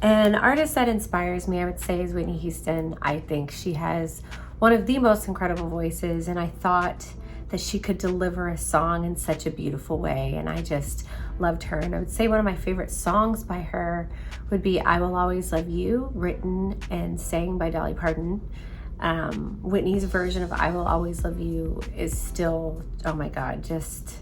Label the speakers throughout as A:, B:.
A: An artist that inspires me, I would say, is Whitney Houston. I think she has one of the most incredible voices, and I thought that she could deliver a song in such a beautiful way, and I just loved her. And I would say one of my favorite songs by her would be I Will Always Love You, written and sang by Dolly Parton. Whitney's version of I Will Always Love You is still, oh my God, just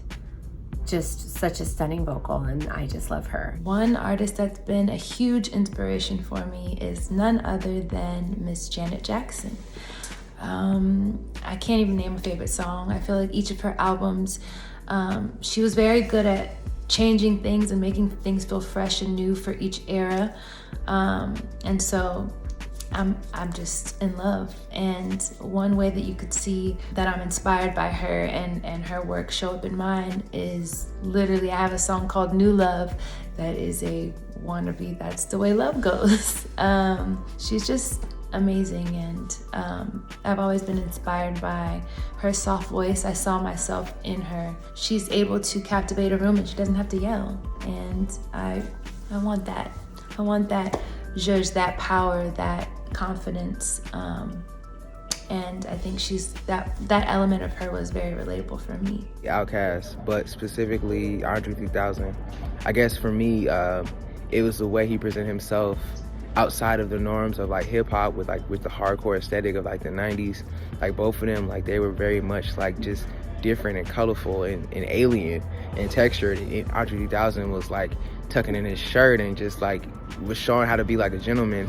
A: such a stunning vocal, and I just love her.
B: One artist that's been a huge inspiration for me is none other than Miss Janet Jackson. I can't even name a favorite song. I feel like each of her albums, she was very good at changing things and making things feel fresh and new for each era. And so I'm just in love. And one way that you could see that I'm inspired by her and her work show up in mine is literally, I have a song called New Love that is a wannabe That's the Way Love Goes. She's just amazing, and I've always been inspired by her soft voice. I saw myself in her. She's able to captivate a room and she doesn't have to yell, and I want that. I want that zhuzh, that power, that confidence, and I think she's that element of her was very relatable for me.
C: Outkast, but specifically Andre 3000. I guess for me, it was the way he presented himself outside of the norms of like hip hop with the hardcore aesthetic of like the 90s. Like both of them, like they were very much like just different and colorful and alien and textured. And Andre 3000 was like tucking in his shirt and just like was showing how to be like a gentleman.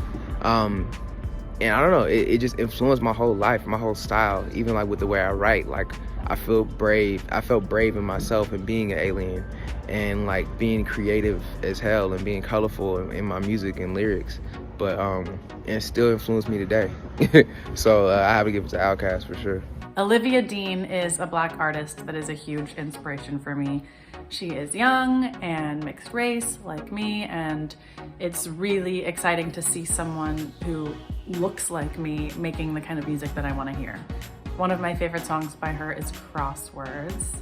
C: And I don't know, it just influenced my whole life, my whole style, even like with the way I write. Like I felt brave in myself and being an alien and like being creative as hell and being colorful in my music and lyrics. But it still influenced me today. So I have to give it to Outkast for sure.
D: Olivia Dean is a Black artist that is a huge inspiration for me. She is young and mixed race like me, and it's really exciting to see someone who looks like me making the kind of music that I want to hear. One of my favorite songs by her is Crosswords.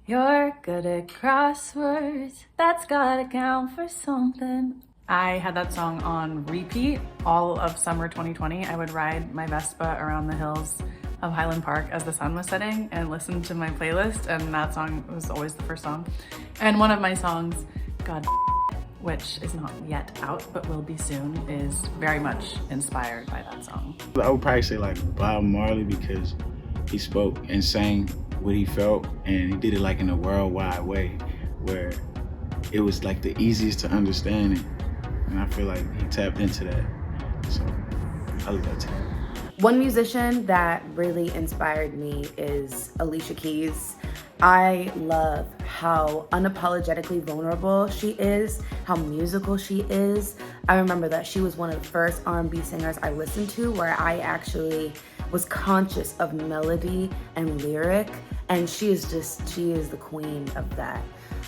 D: You're good at crosswords, that's gotta count for something. I had that song on repeat all of summer 2020. I would ride my Vespa around the hills of Highland Park as the sun was setting and listen to my playlist, and that song was always the first song. And one of my songs, God, which is not yet out but will be soon, is very much inspired by that song.
E: I would probably say like Bob Marley, because he spoke and sang what he felt, and he did it like in a worldwide way where it was like the easiest to understand, and I feel like he tapped into that. So I love that too.
F: One musician that really inspired me is Alicia Keys. I love how unapologetically vulnerable she is, how musical she is. I remember that she was one of the first R&B singers I listened to where I actually was conscious of melody and lyric, and she is the queen of that.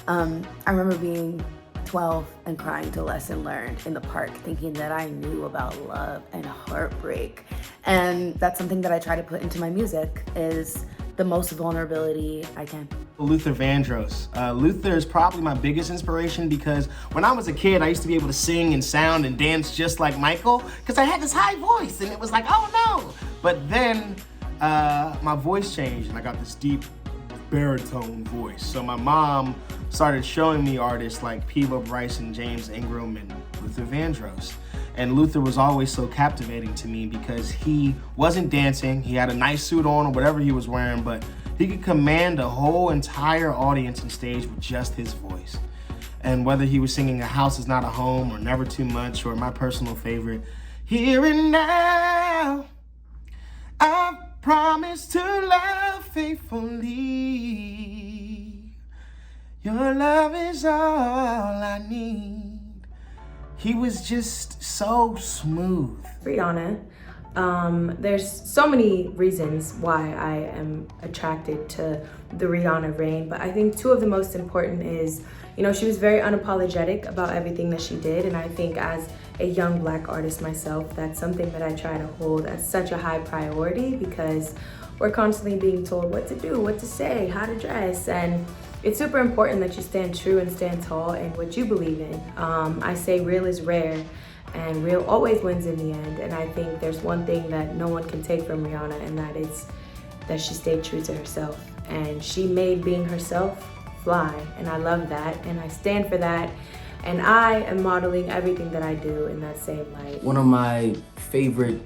F: I remember being 12 and crying to Lesson Learned in the park, thinking that I knew about love and heartbreak. And that's something that I try to put into my music, is the most vulnerability I can.
G: Luther Vandross. Luther is probably my biggest inspiration because when I was a kid, I used to be able to sing and sound and dance just like Michael because I had this high voice, and it was like, oh no. But then my voice changed and I got this deep baritone voice. So my mom started showing me artists like P.Bo Bryce and James Ingram and Luther Vandross. And Luther was always so captivating to me because he wasn't dancing, he had a nice suit on or whatever he was wearing, but he could command a whole entire audience on stage with just his voice. And whether he was singing A House Is Not a Home or Never Too Much or my personal favorite, Here and Now, I promise to love faithfully. Your love is all I need. He was just so smooth.
A: Rihanna. There's so many reasons why I am attracted to the Rihanna reign, but I think two of the most important is, she was very unapologetic about everything that she did, and I think as a young Black artist myself, that's something that I try to hold as such a high priority because we're constantly being told what to do, what to say, how to dress, and it's super important that you stand true and stand tall in what you believe in. I say real is rare, and real always wins in the end. And I think there's one thing that no one can take from Rihanna, and that is that she stayed true to herself. And she made being herself fly, and I love that, and I stand for that. And I am modeling everything that I do in that same light.
H: One of my favorite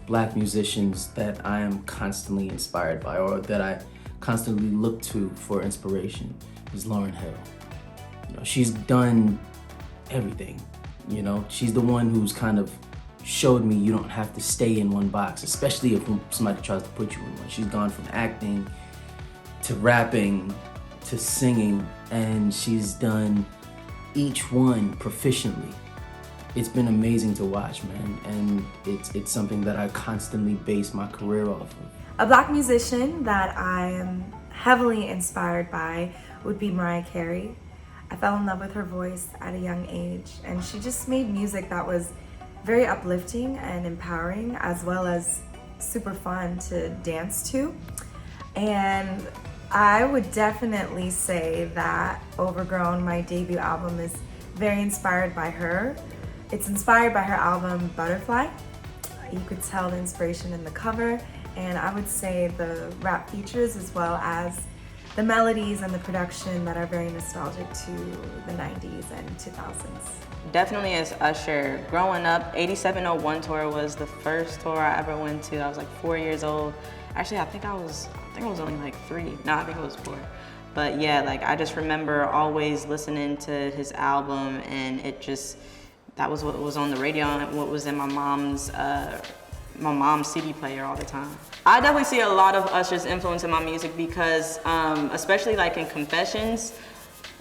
H: Black musicians that I am constantly inspired by, or that I constantly look to for inspiration, is Lauryn Hill. You know, she's done everything. You know, she's the one who's kind of showed me you don't have to stay in one box, especially if somebody tries to put you in one. She's gone from acting to rapping to singing, and she's done each one proficiently. It's been amazing to watch, man, and it's something that I constantly base my career off of.
I: A Black musician that I am heavily inspired by would be Mariah Carey. I fell in love with her voice at a young age, and she just made music that was very uplifting and empowering, as well as super fun to dance to. And I would definitely say that Overgrown, my debut album, is very inspired by her. It's inspired by her album Butterfly. You could tell the inspiration in the cover, and I would say the rap features as well as the melodies and the production that are very nostalgic to the 90s and 2000s.
J: Definitely as Usher. Growing up, 8701 tour was the first tour I ever went to. I was like 4 years old. Actually, I think I was only like 3. No, I think it was 4. But yeah, like I just remember always listening to his album, and that was what was on the radio and what was in my mom's CD player all the time. I definitely see a lot of Usher's influence in my music because, especially like in Confessions,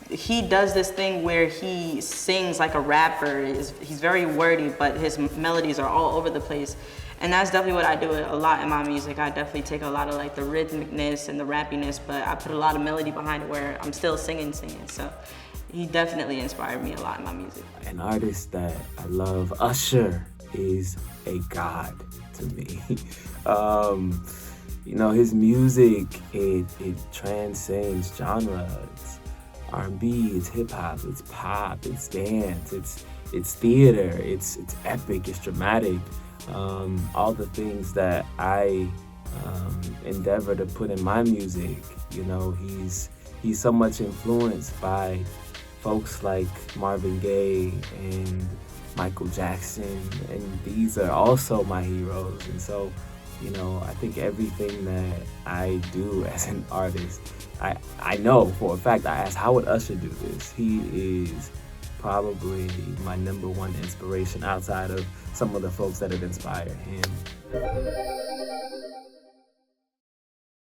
J: he does this thing where he sings like a rapper. He's very wordy, but his melodies are all over the place. And that's definitely what I do a lot in my music. I definitely take a lot of like the rhythmicness and the rappiness, but I put a lot of melody behind it where I'm still singing. So he definitely inspired me a lot in my music.
K: An artist that I love, Usher, is a god to me. You know, his music, it transcends genre. It's R&B, it's hip hop, it's pop, it's dance, it's theater, it's epic, it's dramatic. All the things that I endeavor to put in my music. You know, he's so much influenced by folks like Marvin Gaye and Michael Jackson, and these are also my heroes. And so, you know, I think everything that I do as an artist, I know for a fact, I asked, how would Usher do this? He is probably my #1 inspiration outside of some of the folks that have inspired him.